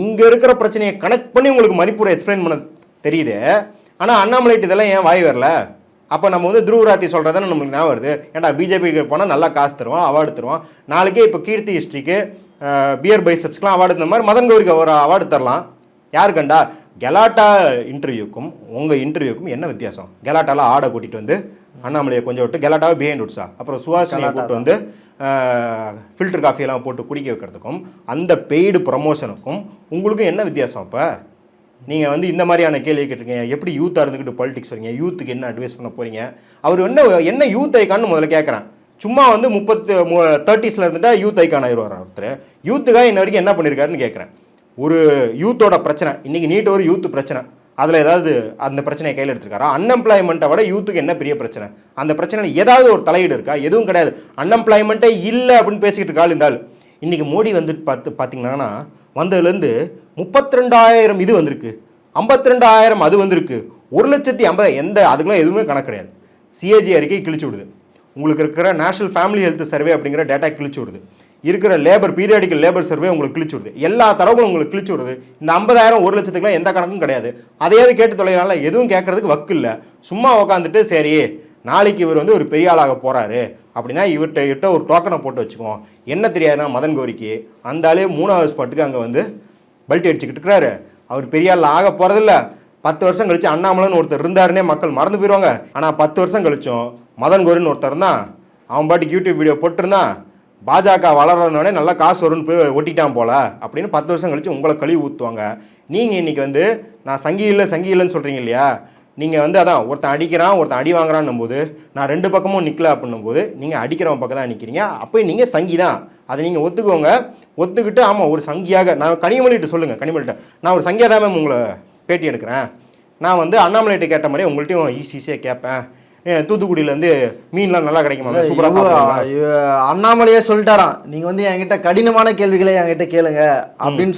[SPEAKER 2] இங்கே இருக்கிற பிரச்சனையை கனெக்ட் பண்ணி உங்களுக்கு மணிப்பூரை எக்ஸ்பிளைன் பண்ண தெரியுது. ஆனால் அண்ணாமலைட்டு இதெல்லாம் ஏன் வாய் வரல? அப்போ நம்ம துருவராத்தி சொல்கிறதானே நம்மளுக்கு ஞாபகம் வருது. ஏன்டா பிஜேபிக்கு போனால் நல்லா காசு தருவான், அவார்டு தருவான். நாளைக்கே இப்போ கீர்த்தி ஹிஸ்ட்ரிக்கு பியர் பைசப்ஸ்க்குலாம் அவார்டு தந்த மாதிரி மதன் கௌரிக்கு ஒரு அவார்டு தரலாம். யாரு கண்டா? கெலாட்டா இன்டர்வியூக்கும் உங்கள் இன்டர்வியூக்கும் என்ன வித்தியாசம்? கெலாட்டாவில் ஆடை கூட்டிகிட்டு அண்ணாமலையை கொஞ்சம் விட்டு கெலாட்டாவை பிஹைண்ட் விட்ஸா, அப்புறம் சுஹாசினியை கூப்பிட்டு ஃபில்டர் காஃபியெல்லாம் போட்டு குடிக்க வைக்கிறதுக்கும் அந்த பெய்டு ப்ரமோஷனுக்கும் உங்களுக்கும் என்ன வித்தியாசம்? அப்போ நீங்கள் இந்த மாதிரியான கேள்வி கேட்டிருக்கீங்க. எப்படி யூத்தாக இருந்துக்கிட்டு பாலிடிக்ஸ் வரீங்க, யூத்துக்கு என்ன அட்வைஸ் பண்ண போகிறீங்க? அவர் என்ன யூத் ஐக்கான்னு முதல்ல கேட்குறேன். சும்மா 30s இருந்துட்டா யூத் ஐக்கான் ஆயிடுவார் ஒருத்தர். யூத்துக்காக இன்ன வரைக்கும் என்ன பண்ணியிருக்காருன்னு கேட்குறேன். ஒரு யூத்தோட பிரச்சனை, இன்றைக்கி நீட் ஒரு யூத்து பிரச்சனை, அதில் ஏதாவது அந்த பிரச்சனையை கையில் எடுத்துருக்காரா? அன்எம்ப்ளாய்மெண்ட்டை விட யூத்துக்கு என்ன பெரிய பிரச்சனை? அந்த பிரச்சனையில் ஏதாவது ஒரு தலையீடு இருக்கா? எதுவும் கிடையாது. அன்எம்ப்ளாய்மெண்ட்டே இல்லை அப்படின்னு பேசிக்கிட்டு இருக்காள் இருந்தால். இன்றைக்கி மோடி பார்த்தீங்கன்னா வந்ததுலேருந்து 32,000 இது வந்திருக்கு, 52,000 அது வந்திருக்கு, 1,50,000 எந்த அதுக்கெலாம் எதுவுமே கணக்கு கிடையாது. சிஏஜி அறிக்கை கிழிச்சு விடுது, உங்களுக்கு இருக்கிற நேஷனல் ஃபேமிலி ஹெல்த் சர்வே அப்படிங்கிற டேட்டா கிழிச்சு விடுது, இருக்கிற பீரியாடிக்கல் லேபர் சர்வே உங்களுக்கு கிழிச்சு விடுது, எல்லா தரவுகளும் உங்களுக்கு கிழிச்சு விடுது. இந்த 50,000 1,00,000 எந்த கணக்கும் கிடையாது. அதையாவது கேட்டு தொலைனால எதுவும் கேட்கறதுக்கு வக்கு இல்லை. சும்மா உட்காந்துட்டு சரி நாளைக்கு இவர் ஒரு பெரிய ஆளாக போகிறாரு அப்படின்னா இவர்கிட்ட ஒரு டோக்கனை போட்டு வச்சுக்குவோம். என்ன தெரியாதுன்னா மதன் கௌரிக்கு அந்த ஆளே 3வது ஸ்பாட்டுக்கு அங்கே பல்ட்டி அடிச்சுக்கிட்டு இருக்கிறாரு. அவர் பெரிய ஆள் ஆக போகிறதில்ல. 10 வருஷம் கழிச்சு அண்ணாமலைன்னு ஒருத்தர் இருந்தாருன்னே மக்கள் மறந்து போயிடுவாங்க. ஆனால் 10 வருஷம் கழிச்சும் மதன் கௌரின்னு ஒருத்தர் தான் அவன் பாட்டுக்கு யூடியூப் வீடியோ போட்டிருந்தான், பாஜக வளரனோடனே நல்லா காசு வரும்னு போய் ஒட்டிட்டான் போல அப்படின்னு 10 வருஷம் கழிச்சு உங்களை கழுவி ஊற்றுவாங்க. நீங்கள் இன்றைக்கி நான் சங்கி இல்லைன்னு சொல்கிறீங்க இல்லையா? நீங்கள் அதான் ஒருத்தன் அடிக்கிறான் ஒருத்தன் அடி வாங்குறான்னும் போது நான் 2 பக்கமும் நிற்கல அப்படின்னும் போது நீங்கள் அடிக்கிறவன் பக்கம் தான் நிற்கிறீங்க. அப்போ நீங்கள் சங்கி தான், அதை நீங்கள் ஒத்துக்கோங்க. ஒத்துக்கிட்டு ஆமாம் ஒரு சங்கியாக நான் கனிமொழிகிட்ட சொல்லுங்கள், கனிமொழிகிட்ட நான் ஒரு சங்கியாக தான் மேம் உங்களை பேட்டி எடுக்கிறேன், நான் அண்ணாமலைகிட்ட கேட்ட மாதிரி உங்கள்கிட்டையும் ஈஸியாக கேட்பேன், தூத்துக்குடியிலேருந்து மீன்லாம் நல்லா கிடைக்குமா சூப்பராக சாப்பிடுவாங்க.
[SPEAKER 3] அண்ணாமலையே சொல்லிட்டாராம், நீங்க வந்து என்கிட்ட கடினமான கேள்விகளை என்கிட்ட கேளுங்க அப்படின்னு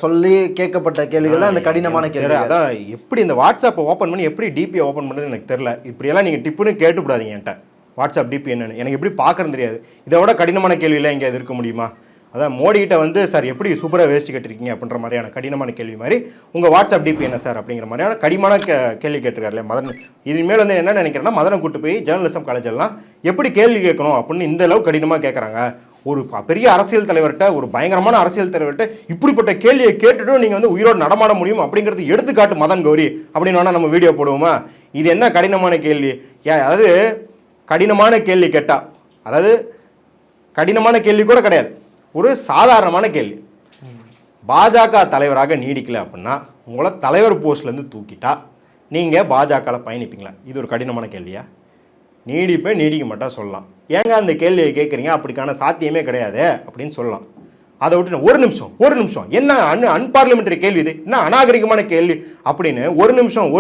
[SPEAKER 3] சொல்லி கேட்கப்பட்ட கேள்விகள் தான் இந்த கடினமான கேள்வி.
[SPEAKER 2] அதான் எப்படி இந்த வாட்ஸ்அப்பை ஓப்பன் பண்ணி எப்படி டிபியை ஓப்பன் பண்ணுறது எனக்கு தெரியல. இப்படியெல்லாம் நீங்கள் டிப்புன்னு கேட்டுவிடாதீங்க என்கிட்ட. வாட்ஸ்அப் டிபி என்னன்னு எனக்கு எப்படி பார்க்கறது தெரியாது. இதை விட கடினமான கேள்வியெல்லாம் எங்கே இருக்க முடியுமா? அதான் மோடிகிட்ட வந்து சார் எப்படி சூப்பராக வேஸ்ட் கட்டிருக்கீங்க அப்படின்ற மாதிரியான கடினமான கேள்வி மாதிரி உங்கள் வாட்ஸ்அப் டிபி என்ன சார் அப்படிங்கிற மாதிரியான கடினமான கேள்வி கேட்டிருக்காருல்ல மதன். இனிமேல் வந்து என்ன நினைக்கிறேன்னா மதனை கூட்டு போய் ஜேர்னலிசம் காலேஜெல்லாம் எப்படி கேள்வி கேட்கணும் அப்படின்னு இந்த அளவு கடினமாக கேட்குறாங்க. ஒரு பெரிய அரசியல் தலைவர்கிட்ட, ஒரு பயங்கரமான அரசியல் தலைவர்கிட்ட இப்படிப்பட்ட கேள்வியை கேட்டுட்டும் நீங்கள் வந்து உயிரோடு நடமாட முடியும் அப்படிங்கிறது எடுத்துக்காட்டு மதன் கௌரி அப்படின்னு வேணால் நம்ம வீடியோ போடுவோமா? இது என்ன கடினமான கேள்வி? அதாவது கடினமான கேள்வி கேட்டா, அதாவது கடினமான கேள்வி கூட கிடையாது, ஒரு சாதாரணமான கேள்வி. பாஜக தலைவராக நீடிக்கல அப்படின்னா உங்களை தலைவர் போஸ்ட்லேருந்து தூக்கிட்டா நீங்கள் பாஜகவில் பயணிப்பீங்களா? இது ஒரு கடினமான கேள்வியா? நீடிப்பேன் நீடிக்க மாட்டா சொல்லலாம். ஏங்க அந்த கேள்வியை கேட்குறீங்க, அப்படிக்கான சாத்தியமே கிடையாது அப்படின்னு சொல்லலாம். அதை விட்டு ஒரு நிமிஷம் என்ன அன்பார்லிமெண்டரி கேள்வி, இது என்ன அநாகரிகமான கேள்வி அப்படின்னு ஒரு நிமிஷம்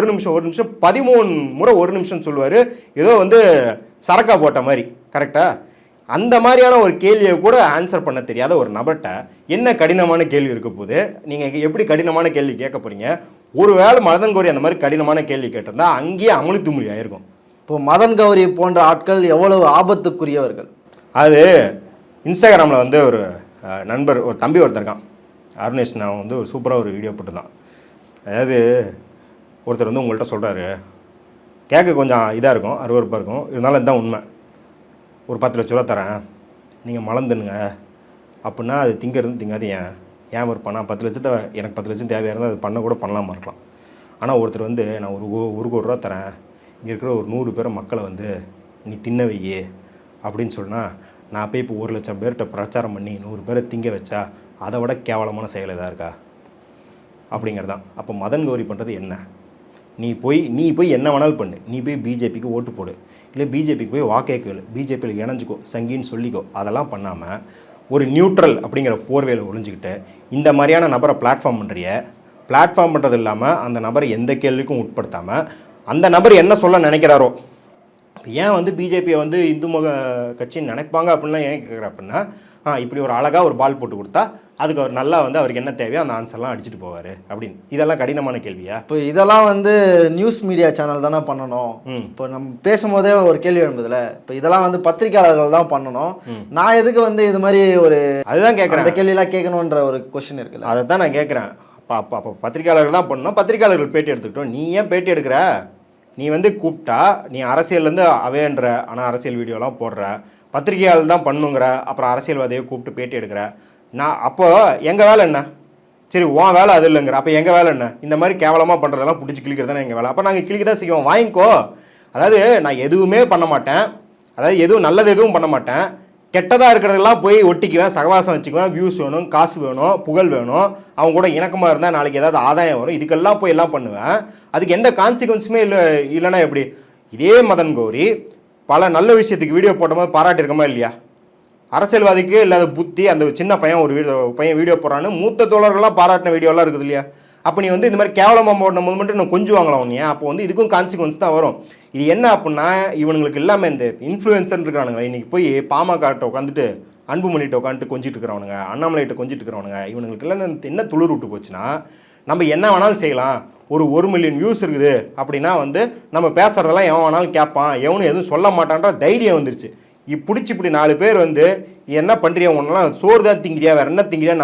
[SPEAKER 2] 13 முறை ஒரு நிமிஷம் சொல்லுவார். ஏதோ வந்து சரக்கா போட்ட மாதிரி. கரெக்டா? அந்த மாதிரியான ஒரு கேள்வியை கூட ஆன்சர் பண்ண தெரியாத ஒரு நபர்கிட்ட என்ன கடினமான கேள்வி இருக்க போது? நீங்கள் எப்படி கடினமான கேள்வி கேட்க போறீங்க? ஒருவேளை மதன் கௌரி அந்த மாதிரி கடினமான கேள்வி கேட்டிருந்தா அங்கேயே அமுழுத்து மொழி ஆயிருக்கும்.
[SPEAKER 3] இப்போ மதன் கௌரி போன்ற ஆட்கள் எவ்வளவு ஆபத்துக்குரியவர்கள்?
[SPEAKER 2] அது இன்ஸ்டாகிராமில் வந்து ஒரு நண்பர், ஒரு தம்பி ஒருத்தர் இருக்கான், அருணேஷ், நான் வந்து ஒரு சூப்பராக ஒரு வீடியோ போட்டுதான். அதாவது ஒருத்தர் வந்து உங்கள்கிட்ட சொல்கிறாரு, கேட்க கொஞ்சம் இதாக இருக்கும், அருவருப்பாக இருக்கும், இருந்தாலும் இதுதான் உண்மை. ஒரு 10 லட்ச ரூபா தரேன், நீங்கள் மலர்ந்துனுங்க அப்படின்னா அது திங்காது. ஏன் விருப்பம்னா 10 லட்சத்தை எனக்கு 10 லட்சம் தேவையாக இருந்தால் அது கூட பண்ணலாமா இருக்கலாம். ஆனால் ஒருத்தர் வந்து நான் ஒரு கோடி ரூபா தரேன், இங்கே இருக்கிற ஒரு 100 பேரை மக்களை வந்து நீ தின்ன வையே அப்படின்னு சொன்னால், நான் போய் இப்போ 1 லட்சம் பேர்கிட்ட பிரச்சாரம் பண்ணி 100 பேரை திங்க வச்சா அதை விட கேவலமான செயல் எதாக இருக்கா அப்படிங்கிறதான். அப்போ மதன் கௌரி பண்ணுறது என்ன? நீ போய் என்ன வேணாலும் பண்ணு, நீ போய் பிஜேபிக்கு ஓட்டு போடு, இல்லை பிஜேபிக்கு போய் வாக்கே கேளு, பிஜேபியில் இணைஞ்சிக்கோ, சங்கின்னு சொல்லிக்கோ. அதெல்லாம் பண்ணாமல் ஒரு நியூட்ரல் அப்படிங்கிற போர்வையில் ஒழிஞ்சிக்கிட்டு இந்த மாதிரியான நபரை பிளாட்ஃபார்ம் பண்ணுறது இல்லாமல் அந்த நபரை எந்த கேள்விக்கும் உட்படுத்தாமல் அந்த நபர் என்ன சொல்ல நினைக்கிறாரோ, ஏன் வந்து பிஜேபியை வந்து இந்து முக கட்சின்னு நினைப்பாங்க அப்படின்லாம் ஏன் கேட்குற அப்படின்னா, இப்படி ஒரு அழகாக ஒரு பால் போட்டு கொடுத்தா அதுக்கு அவர் நல்லா வந்து அவருக்கு என்ன தேவையோ அந்த ஆன்சர்லாம் அடிச்சுட்டு போவார் அப்படின்னு. இதெல்லாம் கடினமான கேள்வியா?
[SPEAKER 3] இப்போ இதெல்லாம் வந்து நியூஸ் மீடியா சேனல் தானே பண்ணணும். இப்போ நம்ம பேசும்போதே ஒரு கேள்வி எழும்புதுல, இப்போ இதெல்லாம் வந்து பத்திரிகையாளர்கள் தான் பண்ணணும். நான் எதுக்கு வந்து இது மாதிரி ஒரு
[SPEAKER 2] அதுதான் கேட்குறேன்,
[SPEAKER 3] அந்த கேள்வியெல்லாம் கேட்கணுன்ற ஒரு கொஸ்டின் இருக்குல்ல,
[SPEAKER 2] அதை தான் நான் கேட்குறேன். அப்போ பத்திரிகையாளர்கள் தான் பண்ணணும், பத்திரிகையாளர்கள் பேட்டி எடுத்துக்கிட்டோம். நீ ஏன் பேட்டி எடுக்கிற? நீ வந்து கூப்பிட்டா நீ அரசியல்லேருந்து அவேன்ற, ஆனால் அரசியல் வீடியோலாம் போடுற, பத்திரிகையாளர் தான் பண்ணுங்கிற, அப்புறம் அரசியல்வாதியை கூப்பிட்டு பேட்டி எடுக்கிற. நான் அப்போது எங்கள் வேலை என்ன? சரி, உன் வேலை அது இல்லைங்கிற, அப்போ எங்கள் வேலை என்ன? இந்த மாதிரி கேவலமாக பண்ணுறதெல்லாம் பிடிச்சி கிளிக்கிறது தானே எங்கள் வேலை. அப்போ நாங்கள் கிளிக்க தான் செய்வோம், வாங்கிக்கோ. அதாவது நான் எதுவுமே பண்ண மாட்டேன், அதாவது எதுவும் நல்லது எதுவும் பண்ண மாட்டேன், கெட்டதாக இருக்கிறதெல்லாம் போய் ஒட்டிக்குவேன், சகவாசம் வச்சுக்குவேன், வியூஸ் வேணும், காசு வேணும், புகழ் வேணும், அவங்க கூட இணக்கமாக இருந்தால் நாளைக்கு ஏதாவது ஆதாயம் வரும், இதுக்கெல்லாம் போய் எல்லாம் பண்ணுவேன். அதுக்கு எந்த கான்சிக்வன்ஸுமே இல்லைன்னா எப்படி? இதே மதன் கௌரி பல நல்ல விஷயத்துக்கு வீடியோ போடும்போது பாராட்டியிருக்கமா இல்லையா? அரசியல்வாதிக்கு இல்லாத புத்தி அந்த சின்ன பையன் ஒரு பையன் வீடியோ போடுறான்னு மூத்த தோழர்கள்லாம் பாராட்டின வீடியோலாம் இருக்குது இல்லையா? அப்போ நீ வந்து இந்த மாதிரி கேவலமாக போடும் போது மட்டும் நான் கொஞ்சம் வாங்கலாம் உன்னைய, அப்போ வந்து இதுக்கும் கான்சிக்வன்ஸ் தான் வரும். இது என்ன அப்படின்னா, இவனுங்களுக்கு இல்லாமல் இந்த இன்ஃப்ளூயன்சர் இருக்கிறானுங்க, இன்றைக்கி போய் பாமகட்ட உட்காந்துட்டு அன்புமணிகிட்ட உட்காந்துட்டு கொஞ்சிட்டு இருக்கிறவனுங்க, அண்ணாமலைகிட்ட கொஞ்சிட்டு இருக்கிறவனுங்க, இவனுங்களுக்கு எல்லாம் என்ன துளிர் விட்டு போச்சுன்னா, நம்ம என்ன வேணாலும் செய்யலாம், ஒரு 1 மில்லியன் வியூஸ் இருக்குது அப்படின்னா வந்து நம்ம பேசுகிறதெல்லாம் எவன் வேணாலும் கேட்பான், எவனும் எதுவும் சொல்ல மாட்டான்ற தைரியம் வந்துருச்சு. இப்படி 4 பேர் வந்து என்ன பண்ணுறியா, ஒன்றெல்லாம் சோறு தான் திங்கிறியா, வேறு என்ன திங்கிறியா,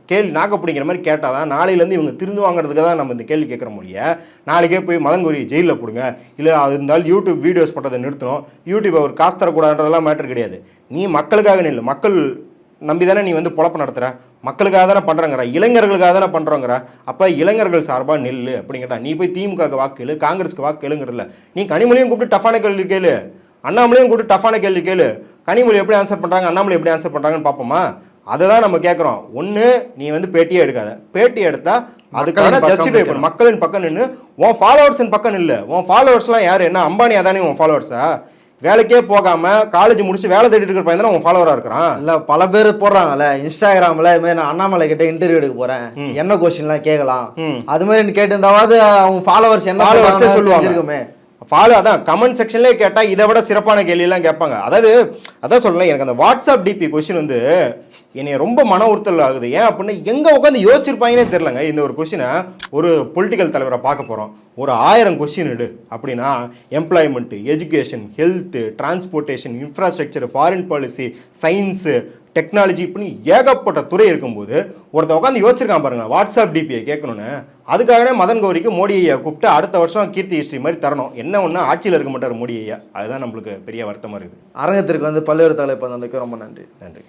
[SPEAKER 2] கேள்வி நாக்க பிடிங்கிற மாதிரி கேட்டால் தான் நாளையிலேருந்து இவங்க திருந்து வாங்குறதுக்கு தான் நம்ம இந்த கேள்வி கேட்குற மொழிய. நாளைக்கே போய் மதன் கௌரி ஜெயிலில் போடுங்க, இல்லை அது இருந்தாலும் யூடியூப் வீடியோஸ் பண்ணுறதை நிறுத்தணும், யூடியூப் அவர் காசு தரக்கூடாதுன்றதெல்லாம் மேட்டர் கிடையாது. நீ மக்களுக்காக நில்லு, மக்கள் நம்பி தானே நீ வந்து பொழப்பு நடத்துகிற, மக்களுக்காக தானே பண்ணுறங்கிற, இளைஞர்களுக்காக தானே பண்ணுறோங்கிற, அப்போ இளைஞர்கள் சார்பாக நெல்லு அப்படிங்கிறதா. நீ போய் திமுகவுக்கு வாக்கு கேளு, காங்கிரஸுக்கு வாக்கு கேளுங்கிறதில்ல. நீ கனிமொழியும் கூப்பிட்டு டஃபான கேள்வி கேளு, அண்ணாமலையும் கூப்பிட்டு டஃபான கேள்வி கேளு. கனிமொழி எப்படி ஆன்சர் பண்ணுறாங்க, அண்ணாமலை எப்படி ஆன்சர் பண்ணுறாங்கன்னு பார்ப்போமா? அதை தான் நம்ம கேட்குறோம். ஒன்று, நீ வந்து பேட்டியே எடுக்காத, பேட்டி எடுத்தால் அதுக்கான ஜஸ்டிஃபை பண்ணு, மக்களின் பக்கம் நின்று. உன் ஃபாலோவர்ஸின் பக்கம் இல்லை. உன் ஃபாலோவர்ஸ்லாம் யார்? என்ன அம்பானி அதானே உன் ஃபாலோவர்ஸா? வேலைக்கே போகாமல் காலேஜ் முடிச்சு வேலை தேடிட்டு இருக்கிற பையன் தானே உன் ஃபாலோவராக இருக்கிறான்.
[SPEAKER 3] இல்லை, பல பேர் போடுறாங்கல்ல இன்ஸ்டாகிராமில், இதுமாதிரி நான் அண்ணாமலை கிட்ட இன்டர்வியூ எடுக்க போகிறேன், என்ன கொஸ்டின்லாம் கேட்கலாம், அது மாதிரி கேட்டிருந்தாவது அவங்க ஃபாலோவர்ஸ் என்ன சொல்லுவாங்க.
[SPEAKER 2] ஃபாலோ அதான் கமெண்ட் செக்ஷன்லேயே கேட்டால் இதை விட சிறப்பான கேள்வியெல்லாம் கேட்பாங்க. அதான் சொல்லலாம், எனக்கு அந்த வாட்ஸ்அப் டிபி கொஸ்டின் வந்து என்னை ரொம்ப மன உறுத்தல் ஆகுது. ஏன் அப்படின்னு எங்கே உட்காந்து யோசிச்சிருப்பாங்கன்னே தெரிலங்க. இந்த ஒரு கொஸ்டினை ஒரு பொலிட்டிக்கல் தலைவரை பார்க்க போகிறோம், ஒரு 1000 கொஸ்டின் எடு அப்படின்னா employment, education, health, transportation, infrastructure, foreign policy, science, technology இப்படி ஏகப்பட்ட துறை இருக்கும்போது ஒருத்தர் உட்காந்து யோசிச்சிருக்கான் பாருங்க வாட்ஸ்அப் டிபியை கேட்கணுன்னு. அதுக்காகவே மதன் கௌரிக்கு மோடி ஐயா கூப்பிட்டு அடுத்த வருஷம் கீர்த்தி ஹிஸ்ட்ரி மாதிரி தரணும். என்ன ஒன்று ஆட்சியில் இருக்க மாட்டார் மோடி ஐயா. அதுதான் நம்மளுக்கு பெரிய வருத்தமாக இருக்குது.
[SPEAKER 3] அரங்கத்திற்கு வந்து பல்வேறு தலைப்பு வந்ததுக்கு ரொம்ப நன்றி.
[SPEAKER 2] நன்றி.